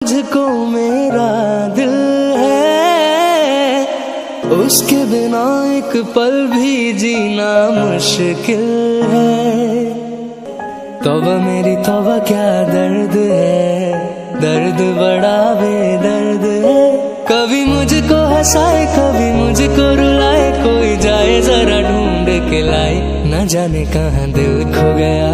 मुझको मेरा दिल है, उसके बिना एक पल भी जीना मुश्किल है। तौबा मेरी तौबा क्या दर्द है, दर्द बड़ा बेदर्द है। कभी मुझको हंसाए कभी मुझको रुलाए, कोई जाए जरा ढूंढ के लाए, न जाने कहाँ दिल खो गया।